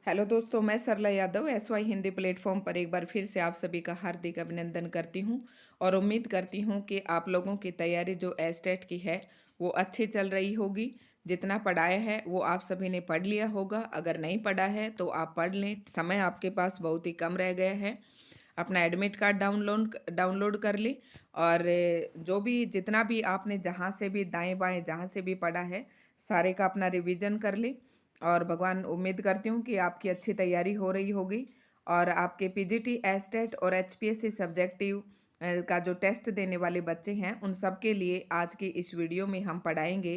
Hello दोस्तों, मैं सरला Yadav SY Hindi platform पर एक बार फिर से आप सभी का हार्दिक अभिनंदन करती हूं और उम्मीद करती हूं कि आप लोगों की तैयारी जो एस्टेट की है वो अच्छी चल रही होगी। जितना पढ़ाया है वो आप सभी ने पढ़ लिया होगा। अगर नहीं पढ़ा है तो आप पढ़ लें, समय आपके पास बहुत ही कम रह गया है। अपना एडमिट कार्ड डाउनलोड डाउनलोड कर लें और जो भी जितना भी आपने जहाँ से भी दाएं बाएं जहाँ से भी पढ़ा है सारे का अपना रिवीजन कर लें। और भगवान उम्मीद करती हूँ कि आपकी अच्छी तैयारी हो रही होगी और आपके पीजीटी एस्टेट और एचपीएससी सब्जेक्टिव का जो टेस्ट देने वाले बच्चे हैं उन सब के लिए आज की इस वीडियो में हम पढ़ाएंगे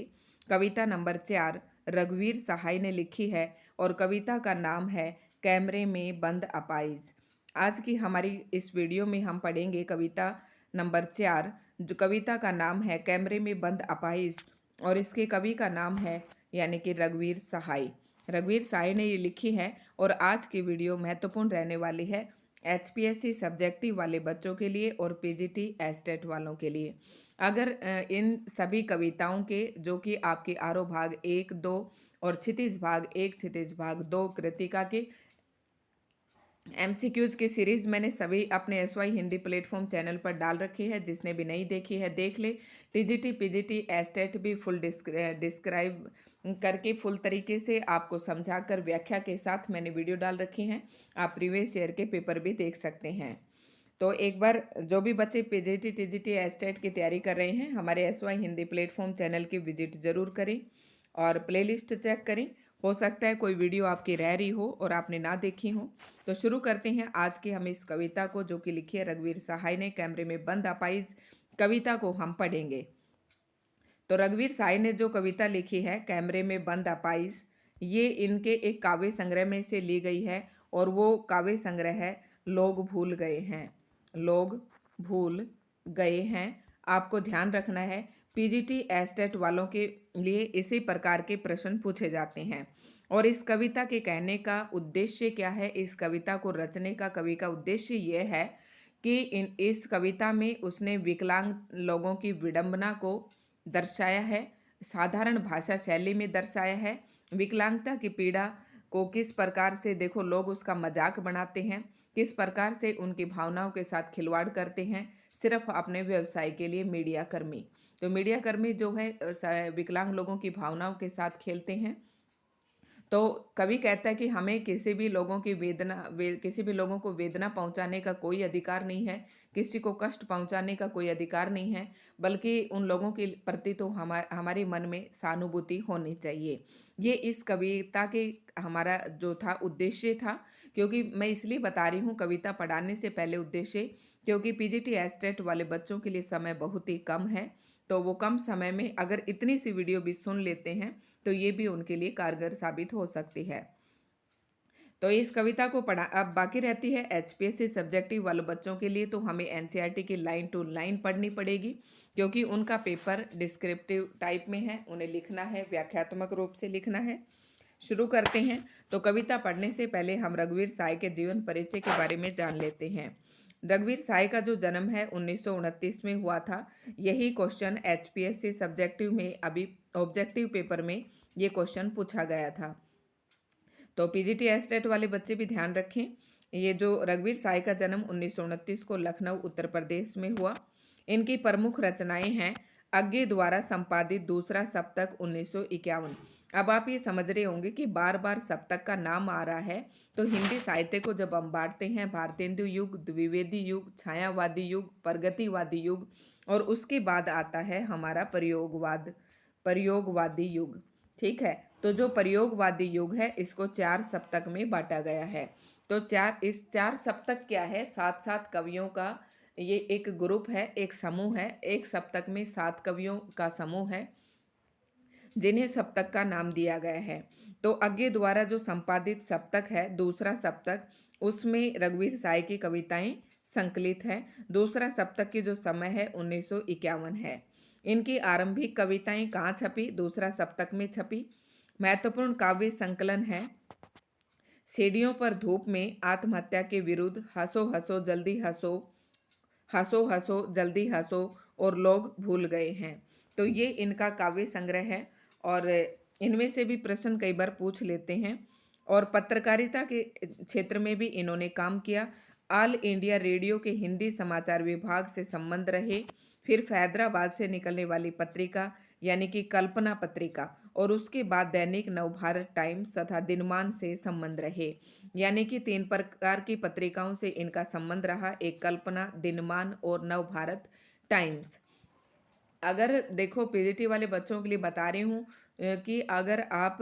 कविता नंबर 4। रघुवीर सहाय ने लिखी है और कविता का नाम है कैमरे में बंद अपाइज। आज की हमारी इस वीडियो में हम पढ़ेंगे कविता नंबर 4, जो कविता का नाम है कैमरे में बंद अपाइज और इसके कवि का नाम है यानी कि रघुवीर सहाय। रघुवीर सहाय ने ये लिखी है और आज की वीडियो महत्वपूर्ण रहने वाली है एचपीएससी सब्जेक्टिव वाले बच्चों के लिए और पीजीटी एस्टेट वालों के लिए। अगर इन सभी कविताओं के जो कि आपके आरोह भाग 1, 2 और क्षितिज भाग 1, क्षितिज भाग 2 कृतिका के एमसीक्यूज की सीरीज मैंने सभी अपने एसवाई हिंदी प्लेटफॉर्म चैनल पर डाल रखी है, जिसने भी नहीं देखी है देख ले। टीजीटी पीजीटी एस्टेट भी फुल डिस्क्राइब करके फुल तरीके से आपको समझाकर व्याख्या के साथ मैंने वीडियो डाल रखी हैं। आप प्रीवियस ईयर के पेपर भी देख सकते हैं। तो एक बार जो भी बच्चे पीजीटी टीजीटी एस्टेट की तैयारी कर रहे हैं हमारे एसवाई हिंदी प्लेटफॉर्म चैनल की विजिट ज़रूर करें और प्लेलिस्ट चेक करें। हो सकता है कोई वीडियो आपकी रह रही हो और आपने ना देखी हो। तो शुरू करते हैं आज की हम इस कविता को, जो कि लिखी है रघुवीर सहाय ने। कैमरे में बंद अपाइज कविता को हम पढ़ेंगे। तो रघुवीर सहाय ने जो कविता लिखी है कैमरे में बंद अपाइज, ये इनके एक काव्य संग्रह में से ली गई है और वो काव्य संग्रह है लोग भूल गए हैं। लोग भूल गए हैं। आपको ध्यान रखना है पीजीटी एस्टेट वालों के लिए इसी प्रकार के प्रश्न पूछे जाते हैं। और इस कविता के कहने का उद्देश्य क्या है, इस कविता को रचने का कवि का उद्देश्य यह है कि इस कविता में उसने विकलांग लोगों की विडंबना को दर्शाया है, साधारण भाषा शैली में दर्शाया है। विकलांगता की पीड़ा को किस प्रकार से देखो लोग उसका मजाक बनाते हैं, किस प्रकार से उनकी भावनाओं के साथ खिलवाड़ करते हैं सिर्फ अपने व्यवसाय के लिए। मीडिया कर्मी, तो मीडिया कर्मी जो है विकलांग लोगों की भावनाओं के साथ खेलते हैं। तो कवि कहता है कि हमें किसी भी लोगों को वेदना पहुंचाने का कोई अधिकार नहीं है, किसी को कष्ट पहुंचाने का कोई अधिकार नहीं है, बल्कि उन लोगों के प्रति तो हमारे मन में सहानुभूति होनी चाहिए। ये इस कविता के हमारा जो था उद्देश्य था। क्योंकि मैं इसलिए बता रही हूँ कविता पढ़ाने से पहले उद्देश्य, क्योंकि पीजीटी एस्टेट वाले बच्चों के लिए समय बहुत ही कम है। तो वो कम समय में अगर इतनी सी वीडियो भी सुन लेते हैं तो ये भी उनके लिए कारगर साबित हो सकती है। तो इस कविता को पढ़ा अब बाकी रहती है एचपीएससी सब्जेक्टिव वाले बच्चों के लिए, तो हमें एनसीईआरटी की लाइन टू लाइन पढ़नी पड़ेगी क्योंकि उनका पेपर डिस्क्रिप्टिव टाइप में है, उन्हें लिखना है, व्याख्यात्मक रूप से लिखना है। शुरू करते हैं। तो कविता पढ़ने से पहले हम रघुवीर सहाय के जीवन परिचय के बारे में जान लेते हैं। रघुवीर सहाय का जो जन्म है 1929 में हुआ था। यही क्वेश्चन एचपीएससी सब्जेक्टिव में अभी ऑब्जेक्टिव पेपर में ये क्वेश्चन पूछा गया था। तो पीजीटी एस्टेट वाले बच्चे भी ध्यान रखें। ये जो रघुवीर सहाय का जन्म 1929 को लखनऊ उत्तर प्रदेश में हुआ। इनकी प्रमुख रचनाएं हैं अज्ञे द्वारा संपादित दूसरा सप्तक 1951। अब आप ये समझ रहे होंगे कि बार बार सप्तक का नाम आ रहा है। तो हिंदी साहित्य को जब हम बांटते हैं भारतेंदु युग, द्विवेदी युग, छायावादी युग, प्रगतिवादी युग और उसके बाद आता है हमारा प्रयोगवादी युग। ठीक है। तो जो प्रयोगवादी युग है इसको 4 सप्तक में बांटा गया है। तो इस 4 सप्तक क्या है, 7-7 कवियों का ये एक ग्रुप है, एक समूह है। एक सप्तक में 7 कवियों का समूह है जिन्हें सप्तक का नाम दिया गया है। तो अज्ञे द्वारा जो संपादित सप्तक है दूसरा सप्तक, उसमें रघुवीर सहाय की कविताएं संकलित हैं। दूसरा सप्तक की जो समय है 1951 है। इनकी आरंभिक कविताएं कहाँ छपी, दूसरा सप्तक में छपी। महत्वपूर्ण काव्य संकलन है सीढ़ियों पर धूप में, आत्महत्या के विरुद्ध, हंसो हंसो जल्दी हंसो, हंसो हंसो जल्दी हंसो और लोग भूल गए हैं। तो ये इनका काव्य संग्रह है और इनमें से भी प्रश्न कई बार पूछ लेते हैं। और पत्रकारिता के क्षेत्र में भी इन्होंने काम किया। ऑल इंडिया रेडियो के हिंदी समाचार विभाग से संबंध रहे। फिर हैदराबाद से निकलने वाली पत्रिका यानी कि कल्पना पत्रिका और उसके बाद दैनिक नवभारत टाइम्स तथा दिनमान से संबंध रहे। यानी कि 3 प्रकार की पत्रिकाओं से इनका संबंध रहा, एक कल्पना, दिनमान और नवभारत टाइम्स। अगर देखो पीजीटी वाले बच्चों के लिए बता रही हूँ कि अगर आप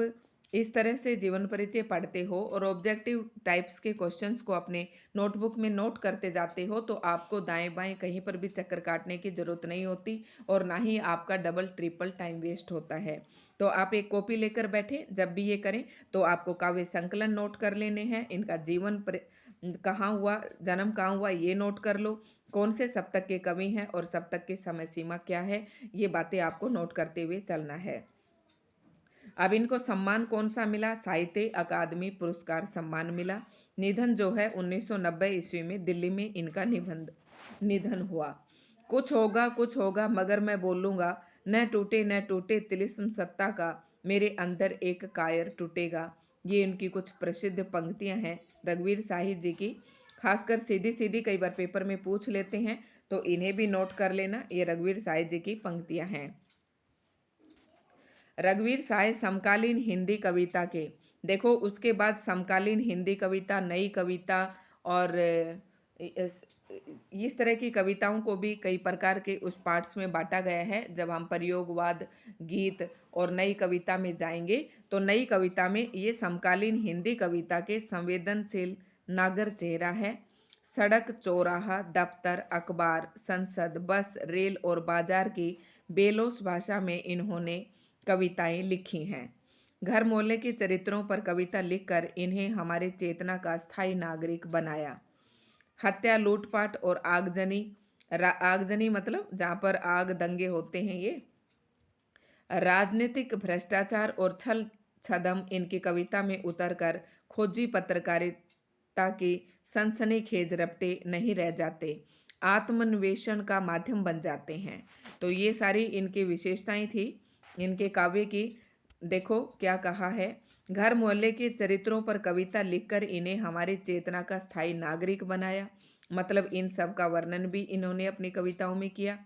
इस तरह से जीवन परिचय पढ़ते हो और ऑब्जेक्टिव टाइप्स के क्वेश्चंस को अपने नोटबुक में नोट करते जाते हो तो आपको दाएं बाएं कहीं पर भी चक्कर काटने की ज़रूरत नहीं होती और ना ही आपका डबल ट्रिपल टाइम वेस्ट होता है। तो आप एक कॉपी लेकर बैठे, जब भी ये करें तो आपको काव्य संकलन नोट कर लेने हैं, इनका कहाँ हुआ, जन्म कहाँ हुआ ये नोट कर लो, कौन से सप्तक के कवि हैं और सप्तक की समय सीमा क्या है, ये बातें आपको नोट करते हुए चलना है। अब इनको सम्मान कौन सा मिला? साहित्य अकादमी पुरस्कार सम्मान मिला। निधन जो है 1990 ईस्वी में दिल्ली में इनका निधन हुआ। कुछ होगा मगर मैं बोलूँगा, न टूटे तिलिस्म सत्ता का, मेरे अंदर एक कायर टूटेगा। ये इनकी कुछ प्रसिद्ध पंक्तियां हैं रघुवीर साहिब जी की। खासकर सीधी सीधी कई बार पेपर में पूछ लेते हैं तो इन्हें भी नोट कर लेना। ये रघुवीर साहिब जी की पंक्तियां हैं। रघुवीर साय समकालीन हिंदी कविता के, देखो उसके बाद समकालीन हिंदी कविता, नई कविता और इस तरह की कविताओं को भी कई प्रकार के उस पार्ट्स में बांटा गया है। जब हम प्रयोगवाद, गीत और नई कविता में जाएंगे तो नई कविता में ये समकालीन हिंदी कविता के संवेदनशील नागर चेहरा है। सड़क, चौराहा, दफ्तर, अखबार, संसद, बस, रेल और बाजार की बेलोस भाषा में इन्होंने कविताएं लिखी हैं। घर मोहल्ले के चरित्रों पर कविता लिखकर इन्हें हमारे चेतना का स्थायी नागरिक बनाया। हत्या, लूटपाट और आगजनी, आगजनी मतलब जहाँ पर आग दंगे होते हैं, ये राजनीतिक भ्रष्टाचार और छल छदम इनकी कविता में उतरकर खोजी पत्रकारिता की सनसनीखेज रपटे नहीं रह जाते, आत्मन्वेषण का माध्यम बन जाते हैं। तो ये सारी इनकी विशेषताएं थी इनके काव्य की। देखो क्या कहा है, घर मोहल्ले के चरित्रों पर कविता लिखकर इन्हें हमारी चेतना का स्थायी नागरिक बनाया, मतलब इन सब का वर्णन भी इन्होंने अपनी कविताओं में किया।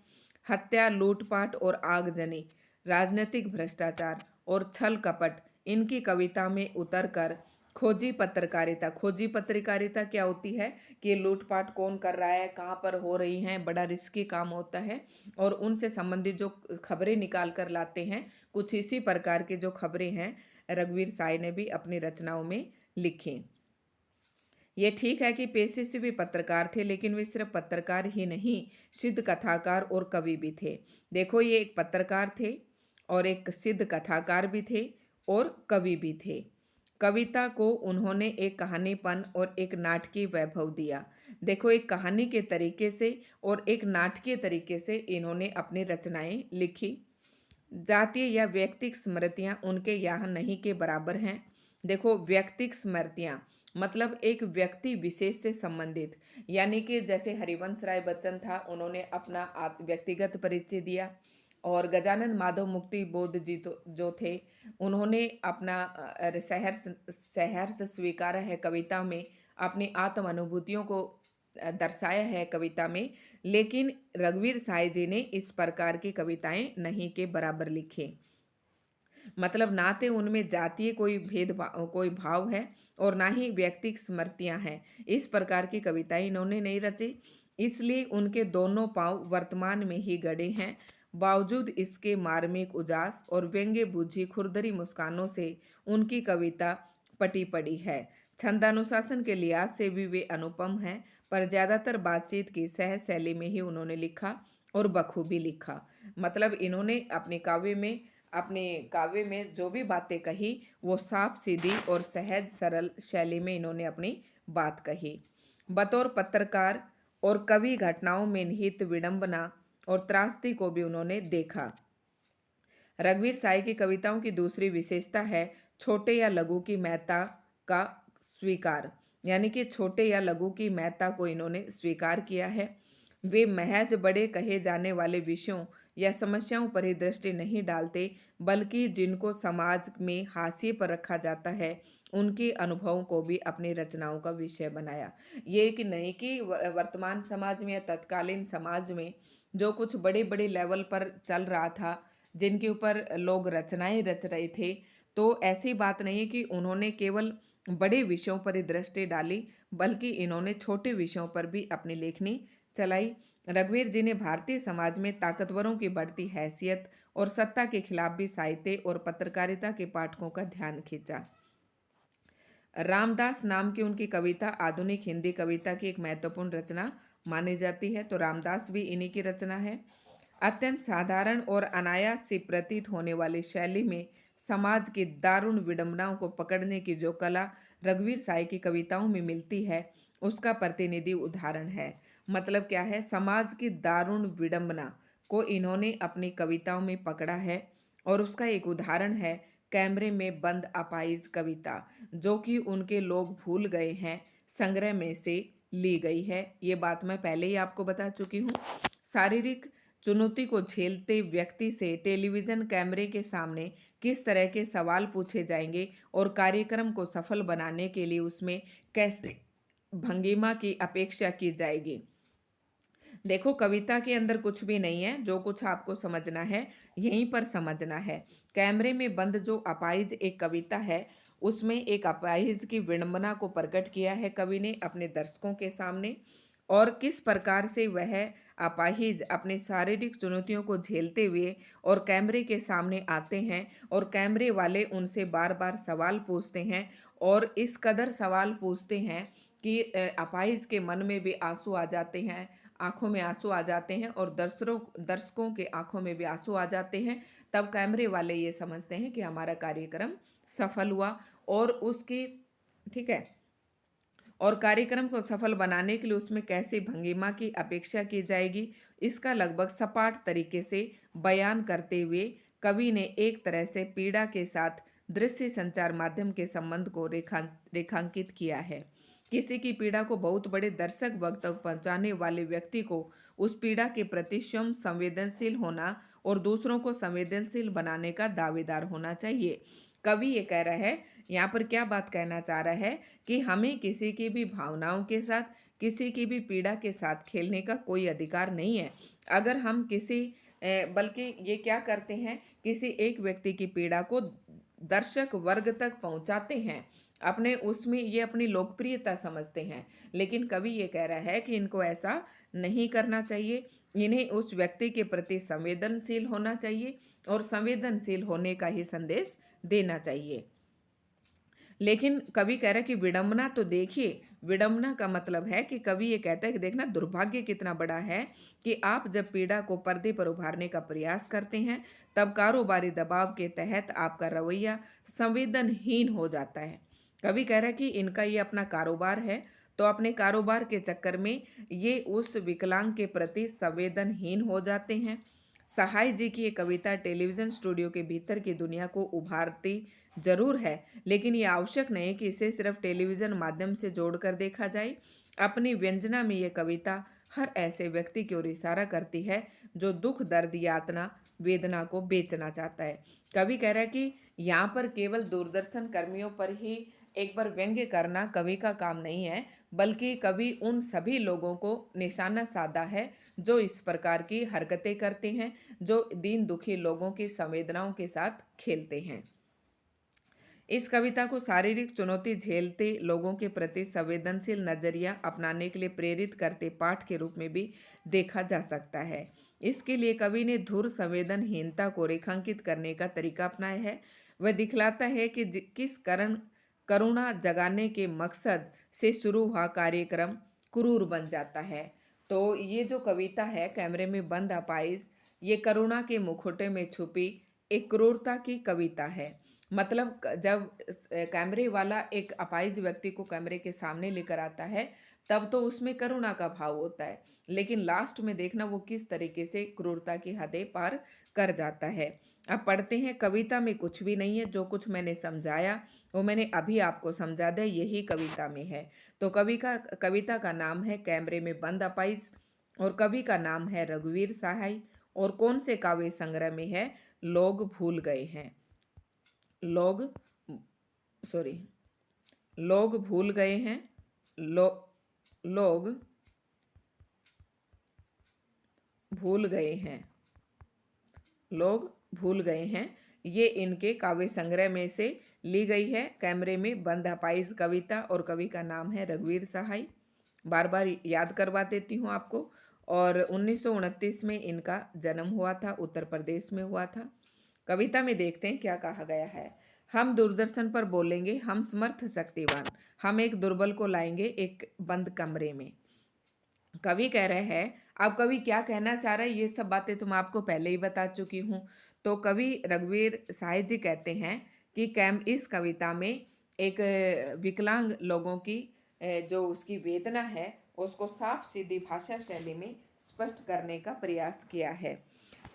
हत्या, लूटपाट और आगजनी, राजनीतिक भ्रष्टाचार और छल कपट इनकी कविता में उतरकर खोजी पत्रकारिता क्या होती है कि लूटपाट कौन कर रहा है, कहाँ पर हो रही हैं, बड़ा रिस्की काम होता है और उनसे संबंधित जो खबरें निकाल कर लाते हैं, कुछ इसी प्रकार की जो खबरें हैं रघुवीर साय ने भी अपनी रचनाओं में लिखी। ये ठीक है कि पेशे से भी पत्रकार थे, लेकिन वे सिर्फ पत्रकार ही नहीं, सिद्ध कथाकार और कवि भी थे। देखो ये एक पत्रकार थे और एक सिद्ध कथाकार भी थे और कवि भी थे। कविता को उन्होंने एक कहानीपन और एक नाटकीय वैभव दिया। देखो एक कहानी के तरीके से और एक नाटकीय तरीके से इन्होंने अपनी रचनाएं लिखी। जातीय या व्यक्तिक स्मृतियां उनके यहाँ नहीं के बराबर हैं। देखो व्यक्तिक स्मृतियां मतलब एक व्यक्ति विशेष से संबंधित, यानी कि जैसे हरिवंश राय बच्चन था, उन्होंने अपना व्यक्तिगत परिचय दिया और गजानन माधव मुक्ति बोध जी तो जो थे उन्होंने अपना सहर्ष स्वीकारा है कविता में, अपनी आत्म अनुभूतियों को दर्शाया है कविता में। लेकिन रघुवीर साय जी ने इस प्रकार की कविताएं नहीं के बराबर लिखी, मतलब ना तो उनमें जातीय कोई भाव है और ना ही व्यक्तिक स्मृतियां हैं। इस प्रकार की कविताएं इन्होंने नहीं रची, इसलिए उनके दोनों पांव वर्तमान में ही गड़े हैं। बावजूद इसके मार्मिक उजास और व्यंग्य बूझी खुरदरी मुस्कानों से उनकी कविता पटी पड़ी है। छंदानुशासन के लिहाज से भी वे अनुपम हैं, पर ज़्यादातर बातचीत की सहज शैली में ही उन्होंने लिखा और बखूबी लिखा। मतलब इन्होंने अपने काव्य में जो भी बातें कही वो साफ सीधी और सहज सरल शैली में इन्होंने अपनी बात कही। बतौर पत्रकार और कवि घटनाओं में निहित विडंबना और त्रासदी को भी उन्होंने देखा। रघुवीर साय की कविताओं की दूसरी विशेषता है छोटे या लघु की महत्ता का स्वीकार, यानी कि छोटे या लघु की महत्ता को इन्होंने स्वीकार किया है। वे महज बड़े कहे जाने वाले विषयों या समस्याओं पर ही दृष्टि नहीं डालते, बल्कि जिनको समाज में हाशिए पर रखा जाता है, उनके अनुभवों को भी अपनी रचनाओं का विषय बनाया। ये कि नहीं कि वर्तमान समाज में या तत्कालीन समाज में जो कुछ बड़े-बड़े लेवल पर चल रहा था, जिनके ऊपर लोग रचनाएँ रच रहे थे, तो ऐसी बात नहीं है कि उन्होंने केवल बड़े विषयों पर ही दृष्टि डाली, बल्कि इन्होंने छोटे विषयों पर भी अपनी लेखनी चलाई। रघुवीर जी ने भारतीय समाज में ताकतवरों की बढ़ती हैसियत और सत्ता के खिलाफ भी साहित्य और पत्रकारिता के पाठकों का ध्यान खींचा। रामदास नाम की उनकी कविता आधुनिक हिंदी कविता की एक महत्वपूर्ण रचना मानी जाती है, तो रामदास भी इन्हीं की रचना है। अत्यंत साधारण और अनायास सी प्रतीत होने वाली शैली में समाज की दारुण विडंबनाओं को पकड़ने की जो कला रघुवीर साई की कविताओं में मिलती है, उसका प्रतिनिधि उदाहरण है। मतलब क्या है, समाज की दारुण विडंबना को इन्होंने अपनी कविताओं में पकड़ा है, और उसका एक उदाहरण है कैमरे में बंद अपाइज कविता, जो कि उनके लोग भूल गए हैं, संग्रह में से ली गई है। ये बात मैं पहले ही आपको बता चुकी हूँ। शारीरिक चुनौती को झेलते व्यक्ति से टेलीविजन कैमरे के सामने किस तरह के सवाल पूछे जाएंगे और कार्यक्रम को सफल बनाने के लिए उसमें कैसे भंगिमा की अपेक्षा की जाएगी। देखो, कविता के अंदर कुछ भी नहीं है, जो कुछ आपको समझना है यहीं पर समझना है। कैमरे में बंद जो अपाहिज एक कविता है, उसमें एक अपाहिज की विडंबना को प्रकट किया है कवि ने अपने दर्शकों के सामने, और किस प्रकार से वह अपाहिज अपने शारीरिक चुनौतियों को झेलते हुए और कैमरे के सामने आते हैं, और कैमरे वाले उनसे बार बार सवाल पूछते हैं, और इस कदर सवाल पूछते हैं कि अपाहिज के मन में भी आंसू आ जाते हैं, आंखों में आंसू आ जाते हैं, और दर्शकों के आंखों में भी आंसू आ जाते हैं। तब कैमरे वाले ये समझते हैं कि हमारा कार्यक्रम सफल हुआ, और उसकी, ठीक है, और कार्यक्रम को सफल बनाने के लिए उसमें कैसी भंगिमा की अपेक्षा की जाएगी, इसका लगभग सपाट तरीके से बयान करते हुए कवि ने एक तरह से पीड़ा के साथ दृश्य संचार माध्यम के संबंध को रेखांकित किया है। किसी की पीड़ा को बहुत बड़े दर्शक वर्ग तक पहुंचाने वाले व्यक्ति को उस पीड़ा के प्रति स्वयं संवेदनशील होना और दूसरों को संवेदनशील बनाने का दावेदार होना चाहिए। कवि ये कह रहा है, यहाँ पर क्या बात कहना चाह रहा है कि हमें किसी की भी भावनाओं के साथ, किसी की भी पीड़ा के साथ खेलने का कोई अधिकार नहीं है। अगर हम बल्कि ये क्या करते हैं, किसी एक व्यक्ति की पीड़ा को दर्शक वर्ग तक पहुंचाते हैं, अपने उसमें ये अपनी लोकप्रियता समझते हैं। लेकिन कवि ये कह रहा है कि इनको ऐसा नहीं करना चाहिए, इन्हें उस व्यक्ति के प्रति संवेदनशील होना चाहिए और संवेदनशील होने का ही संदेश देना चाहिए। लेकिन कवि कह रहा है कि विडंबना तो देखिए, विडंबना का मतलब है कि कवि ये कहता है कि देखना, दुर्भाग्य कितना बड़ा है कि आप जब पीड़ा को पर्दे पर उभारने का प्रयास करते हैं, तब कारोबारी दबाव के तहत आपका रवैया संवेदनहीन हो जाता है। कवि कह रहा है कि इनका ये अपना कारोबार है, तो अपने कारोबार के चक्कर में ये उस विकलांग के प्रति संवेदनहीन हो जाते हैं। सहाय जी की ये कविता टेलीविजन स्टूडियो के भीतर की दुनिया को उभारती जरूर है, लेकिन ये आवश्यक नहीं कि इसे सिर्फ टेलीविजन माध्यम से जोड़कर देखा जाए। अपनी व्यंजना में ये कविता हर ऐसे व्यक्ति की ओर इशारा करती है जो दुख, दर्द, यातना, वेदना को बेचना चाहता है। कवि कह रहा है कि यहाँ पर केवल दूरदर्शन कर्मियों पर ही एक बार व्यंग्य करना कवि का काम नहीं है, बल्कि कवि उन सभी लोगों को निशाना साधा है जो इस प्रकार की हरकतें करते हैं, जो दीन दुखी लोगों की संवेदनाओं के साथ खेलते हैं। इस कविता को शारीरिक चुनौती झेलते लोगों के प्रति संवेदनशील नजरिया अपनाने के लिए प्रेरित करते पाठ के रूप में भी देखा जा सकता है। इसके लिए कवि ने धुर संवेदनहीनता को रेखांकित करने का तरीका अपनाया है। वह दिखलाता है कि किस कारण करुणा जगाने के मकसद से शुरू हुआ कार्यक्रम क्रूर बन जाता है। तो ये जो कविता है, कैमरे में बंद अपाइज, ये करुणा के मुखौटे में छुपी एक क्रूरता की कविता है। मतलब जब कैमरे वाला एक अपाहिज व्यक्ति को कैमरे के सामने लेकर आता है, तब तो उसमें करुणा का भाव होता है, लेकिन लास्ट में देखना वो किस तरीके से क्रूरता की हदें पार कर जाता है। अब पढ़ते हैं, कविता में कुछ भी नहीं है, जो कुछ मैंने समझाया वो मैंने अभी आपको समझा दिया, यही कविता में है। तो कविता का नाम है कैमरे में बंद अपाइज, और कवि का नाम है रघुवीर सहाय, और कौन से काव्य संग्रह में है? लोग भूल गए हैं। लोग सॉरी लोग भूल गए हैं। लो लोग भूल गए हैं। लोग भूल गए हैं। ये इनके काव्य संग्रह में से ली गई है। कैमरे में बंद अपाइज कविता, और कवि का नाम है रघुवीर सहाय। बार बार याद करवा देती हूँ आपको। और 1929 में इनका जन्म हुआ था, उत्तर प्रदेश में हुआ था। कविता में देखते हैं क्या कहा गया है। हम दूरदर्शन पर बोलेंगे, हम समर्थ शक्तिवान, हम एक दुर्बल को लाएंगे एक बंद कमरे में। कवि कह रहे हैं, अब कवि क्या कहना चाह रहे हैं ये सब बातें तो मैं आपको पहले ही बता चुकी हूँ। तो कवि रघुवीर सहाय जी कहते हैं कि इस कविता में एक विकलांग लोगों की जो उसकी वेदना है उसको साफ सीधी भाषा शैली में स्पष्ट करने का प्रयास किया है।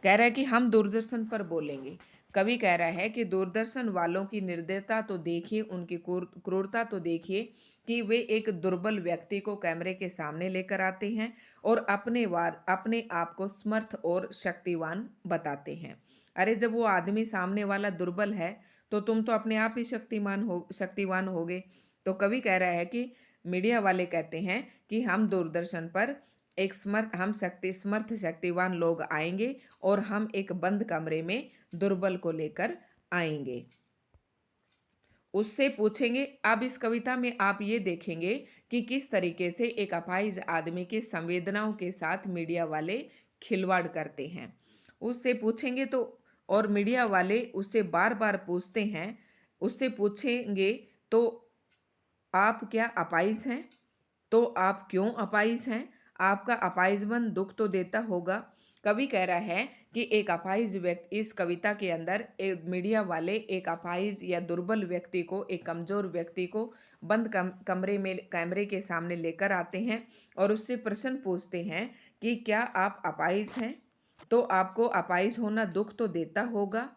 कह रहा है कि हम दूरदर्शन पर बोलेंगे। कवि कह रहा है कि दूरदर्शन वालों की निर्दयता तो देखिए, उनकी क्रूरता तो देखिए कि वे एक दुर्बल व्यक्ति को कैमरे के सामने लेकर आते हैं और अपने आप को समर्थ और शक्तिवान बताते हैं। अरे जब वो आदमी सामने वाला दुर्बल है तो तुम तो अपने आप ही शक्तिवान होगे। तो कवि कह रहा है कि मीडिया वाले कहते हैं कि हम दूरदर्शन पर एक समर्थ शक्तिवान लोग आएंगे और हम एक बंद कमरे में दुर्बल को लेकर आएंगे। उससे पूछेंगे। अब इस कविता में आप ये देखेंगे कि किस तरीके से एक अपाहिज आदमी के संवेदनाओं के साथ मीडिया वाले खिलवाड़ करते हैं। उससे पूछेंगे तो, और मीडिया वाले उससे बार बार पूछते हैं, उससे पूछेंगे तो आप क्या अपाहिज हैं? तो आप क्यों अपाहिज हैं? आपका अपाहिजपन दुख तो देता होगा। कवि कह रहा है कि एक अपाहिज व्यक्ति, इस कविता के अंदर एक मीडिया वाले एक अपाहिज या दुर्बल व्यक्ति को, एक कमजोर व्यक्ति को बंद कमरे में कैमरे के सामने लेकर आते हैं और उससे प्रश्न पूछते हैं कि क्या आप अपाहिज हैं? तो आपको अपाहिज होना दुख तो देता होगा।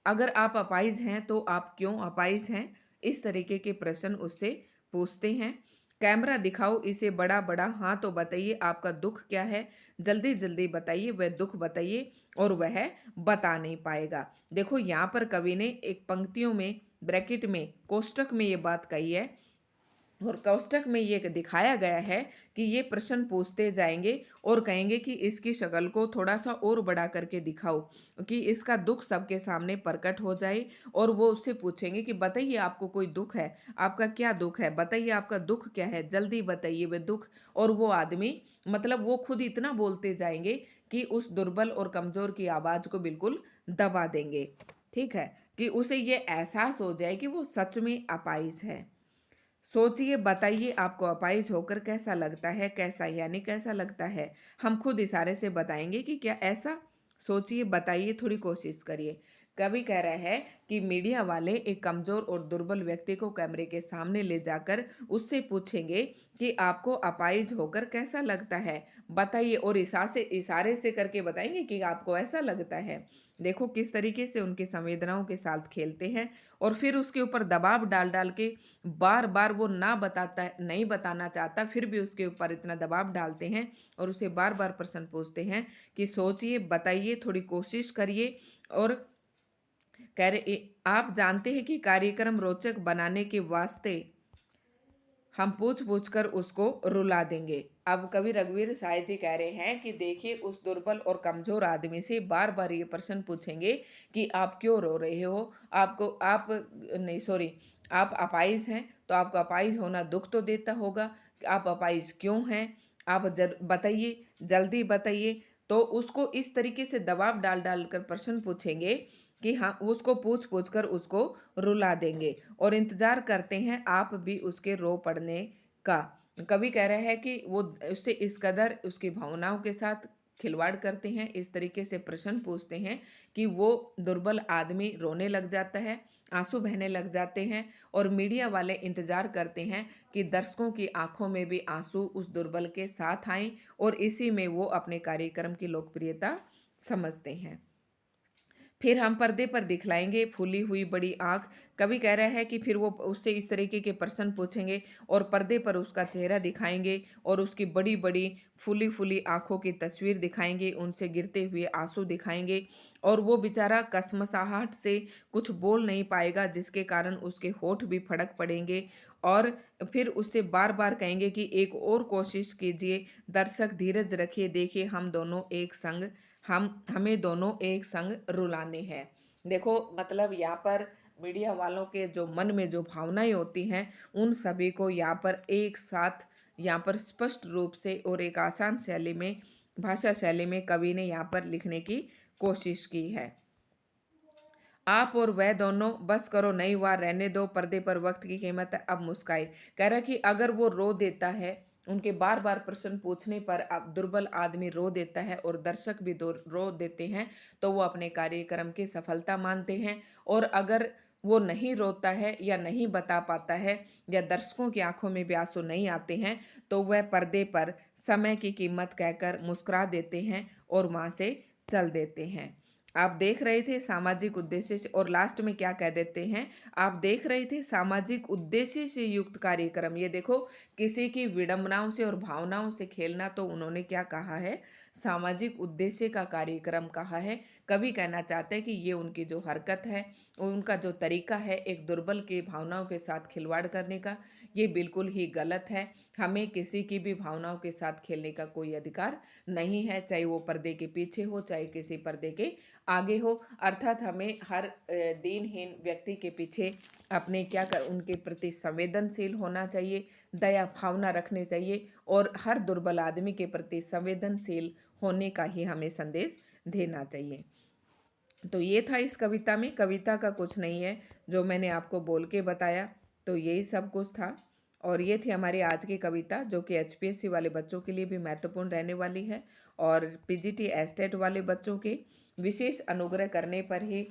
अगर आप अपाहिज हैं तो आप क्यों अपाहिज हैं? इस तरीके के प्रश्न उससे पूछते हैं। कैमरा दिखाओ इसे बड़ा बड़ा, हाँ तो बताइए आपका दुख क्या है? जल्दी जल्दी बताइए, वह दुख बताइए। और वह बता नहीं पाएगा। देखो यहाँ पर कवि ने एक पंक्तियों में, ब्रैकेट में, कोष्टक में ये बात कही है और कोष्टक में ये दिखाया गया है कि ये प्रश्न पूछते जाएंगे और कहेंगे कि इसकी शक्ल को थोड़ा सा और बड़ा करके दिखाओ कि इसका दुख सबके सामने प्रकट हो जाए। और वो उससे पूछेंगे कि बताइए आपको कोई दुख है? आपका क्या दुख है? बताइए आपका दुख क्या है? जल्दी बताइए वे दुख। और वो आदमी, मतलब वो खुद इतना बोलते जाएंगे कि उस दुर्बल और कमजोर की आवाज को बिल्कुल दबा देंगे। ठीक है, कि उसे ये एहसास हो जाए कि वो सच में अपाहिज है। सोचिए, बताइए आपको अपाहिज होकर कैसा लगता है? कैसा यानी कैसा लगता है? हम खुद इशारे से बताएंगे कि क्या ऐसा। सोचिए, बताइए, थोड़ी कोशिश करिए। कवि कह रहा है कि मीडिया वाले एक कमजोर और दुर्बल व्यक्ति को कैमरे के सामने ले जाकर उससे पूछेंगे कि आपको अपाहिज होकर कैसा लगता है? बताइए, और इशारे से करके बताएंगे कि आपको ऐसा लगता है। देखो किस तरीके से उनकी संवेदनाओं के साथ खेलते हैं और फिर उसके ऊपर दबाव डाल डाल के बार बार वो नहीं बताना चाहता, फिर भी उसके ऊपर इतना दबाव डालते हैं और उसे बार बार प्रश्न पूछते हैं कि सोचिए, बताइए, थोड़ी कोशिश करिए। और कह रहे, आप जानते हैं कि कार्यक्रम रोचक बनाने के वास्ते हम पूछ पूछ कर उसको रुला देंगे। अब कवि रघुवीर साय जी कह रहे हैं कि देखिए, उस दुर्बल और कमजोर आदमी से बार बार ये प्रश्न पूछेंगे कि आप क्यों रो रहे हो? आपको आप नहीं सॉरी आप अपाहिज हैं तो आपका अपाहिज होना दुख तो देता होगा। आप अपाहिज क्यों हैं? आप बताइए, जल्दी बताइए। तो उसको इस तरीके से दबाव डाल डाल कर प्रश्न पूछेंगे कि हाँ, उसको पूछ पूछ कर उसको रुला देंगे और इंतजार करते हैं आप भी उसके रो पड़ने का। कवि कह रहा है कि वो उससे इस कदर उसकी भावनाओं के साथ खिलवाड़ करते हैं, इस तरीके से प्रश्न पूछते हैं कि वो दुर्बल आदमी रोने लग जाता है, आंसू बहने लग जाते हैं। और मीडिया वाले इंतजार करते हैं कि दर्शकों की आंखों में भी आंसू उस दुर्बल के साथ आए और इसी में वो अपने कार्यक्रम की लोकप्रियता समझते हैं। फिर हम पर्दे पर दिखलाएँगे फूली हुई बड़ी आँख। कवि कह रहा है कि फिर वो उससे इस तरीके के प्रश्न पूछेंगे और पर्दे पर उसका चेहरा दिखाएँगे और उसकी बड़ी-बड़ी फूली-फूली आँखों की तस्वीर दिखाएँगे, उनसे गिरते हुए आँसू दिखाएँगे और वो बेचारा कसमसाहट से कुछ बोल नहीं पाएगा, जिसके कारण उसके होंठ भी फड़क पड़ेंगे और फिर उससे बार-बार कहेंगे कि एक और कोशिश कीजिए, दर्शक धीरज रखिए, देखिए हम हमें दोनों एक संग रुलाने हैं। देखो मतलब यहाँ पर मीडिया वालों के जो मन में जो भावनाएँ होती हैं, उन सभी को यहाँ पर एक साथ यहाँ पर स्पष्ट रूप से और एक आसान शैली में, भाषा शैली में कवि ने यहाँ पर लिखने की कोशिश की है। आप और वह दोनों बस करो नई वार रहने दो, पर्दे पर वक्त की कीमत है, अब मुस्काए। कह रहा है कि अगर वो रो देता है, उनके बार बार प्रश्न पूछने पर अब दुर्बल आदमी रो देता है और दर्शक भी रो देते हैं, तो वो अपने कार्यक्रम की सफलता मानते हैं। और अगर वो नहीं रोता है या नहीं बता पाता है या दर्शकों की आंखों में भी आंसू नहीं आते हैं, तो वह पर्दे पर समय की कीमत कहकर मुस्कुरा देते हैं और वहां से चल देते हैं। आप देख रहे थे सामाजिक उद्देश्य से, और लास्ट में क्या कह देते हैं, आप देख रहे थे सामाजिक उद्देश्य से युक्त कार्यक्रम। ये देखो, किसी की विडंबनाओं से और भावनाओं से खेलना, तो उन्होंने क्या कहा है, सामाजिक उद्देश्य का कार्यक्रम कहा है। कवि कहना चाहते हैं कि ये उनकी जो हरकत है, उनका जो तरीका है एक दुर्बल की भावनाओं के साथ खिलवाड़ करने का, ये बिल्कुल ही गलत है। हमें किसी की भी भावनाओं के साथ खेलने का कोई अधिकार नहीं है, चाहे वो पर्दे के पीछे हो, चाहे किसी पर्दे के आगे हो। अर्थात हमें हर दीनहीन व्यक्ति के पीछे अपने उनके प्रति संवेदनशील होना चाहिए, दया भावना रखनी चाहिए और हर दुर्बल आदमी के प्रति संवेदनशील होने का ही हमें संदेश देना चाहिए। तो ये था इस कविता में, कविता का कुछ नहीं है, जो मैंने आपको बोल के बताया, तो यही सब कुछ था। और ये थी हमारी आज की कविता, जो कि एचपीएससी वाले बच्चों के लिए भी महत्वपूर्ण रहने वाली है और पीजीटी एस्टेट वाले बच्चों के विशेष अनुग्रह करने पर ही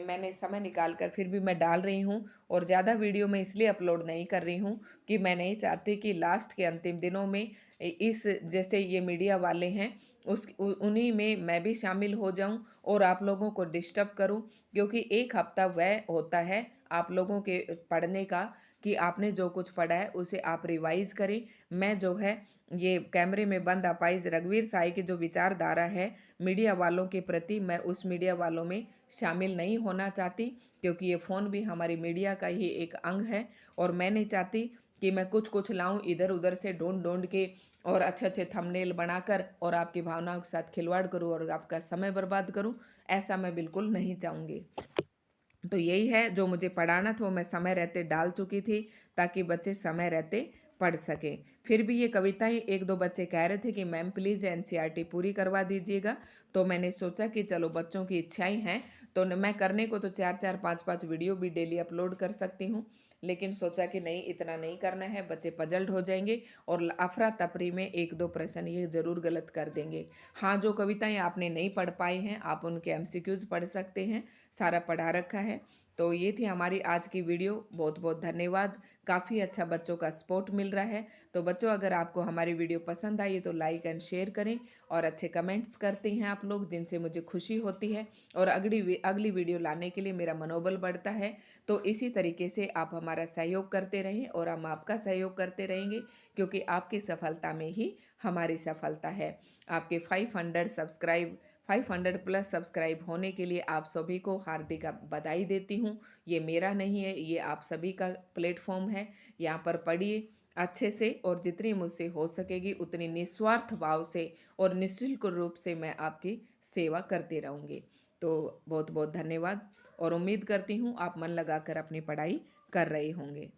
मैंने समय निकाल कर फिर भी मैं डाल रही हूँ। और ज़्यादा वीडियो मैं इसलिए अपलोड नहीं कर रही हूँ कि मैं नहीं चाहती कि लास्ट के अंतिम दिनों में इस जैसे ये मीडिया वाले हैं उन्हीं में मैं भी शामिल हो जाऊं और आप लोगों को डिस्टर्ब करूं, क्योंकि एक हफ्ता वह होता है आप लोगों के पढ़ने का कि आपने जो कुछ पढ़ा है उसे आप रिवाइज करें। मैं जो है ये कैमरे में बंद अपाइज रघुवीर साई की जो विचारधारा है मीडिया वालों के प्रति, मैं उस मीडिया वालों में शामिल नहीं होना चाहती, क्योंकि ये फ़ोन भी हमारी मीडिया का ही एक अंग है और मैं नहीं चाहती कि मैं कुछ कुछ लाऊं इधर उधर से ढूंढ ढूंढ के और अच्छे अच्छे थंबनेल बनाकर और आपकी भावनाओं के साथ खिलवाड़ करूं और आपका समय बर्बाद करूं। ऐसा मैं बिल्कुल नहीं चाहूँगी। तो यही है, जो मुझे पढ़ाना था वो मैं समय रहते डाल चुकी थी, ताकि बच्चे समय रहते पढ़ सकें। फिर भी ये कविताएं एक दो बच्चे कह रहे थे कि मैम प्लीज़ एनसीईआरटी पूरी करवा दीजिएगा, तो मैंने सोचा कि चलो बच्चों की इच्छाएं हैं, तो मैं करने को तो 4-4 5-5 वीडियो भी डेली अपलोड कर सकती हूँ, लेकिन सोचा कि नहीं, इतना नहीं करना है, बच्चे पजल्ड हो जाएंगे और अफरा तफरी में एक दो प्रश्न ये ज़रूर गलत कर देंगे। हाँ, जो कविताएं आपने नहीं पढ़ पाई हैं आप उनके एमसीक्यूज पढ़ सकते हैं, सारा पढ़ा रखा है। तो ये थी हमारी आज की वीडियो, बहुत बहुत धन्यवाद। काफ़ी अच्छा बच्चों का सपोर्ट मिल रहा है। तो बच्चों, अगर आपको हमारी वीडियो पसंद आई तो लाइक एंड शेयर करें और अच्छे कमेंट्स करते हैं आप लोग, जिनसे मुझे खुशी होती है और अगली वीडियो लाने के लिए मेरा मनोबल बढ़ता है। तो इसी तरीके से आप हमारा सहयोग करते रहें और हम आपका सहयोग करते रहेंगे, क्योंकि आपकी सफलता में ही हमारी सफलता है। आपके 500 प्लस सब्सक्राइब होने के लिए आप सभी को हार्दिक बधाई देती हूँ। ये मेरा नहीं है, ये आप सभी का प्लेटफॉर्म है। यहाँ पर पढ़िए अच्छे से और जितनी मुझसे हो सकेगी उतनी निस्वार्थ भाव से और निःशुल्क रूप से मैं आपकी सेवा करती रहूँगी। तो बहुत बहुत धन्यवाद और उम्मीद करती हूँ आप मन लगाकर अपनी पढ़ाई कर रहे होंगे।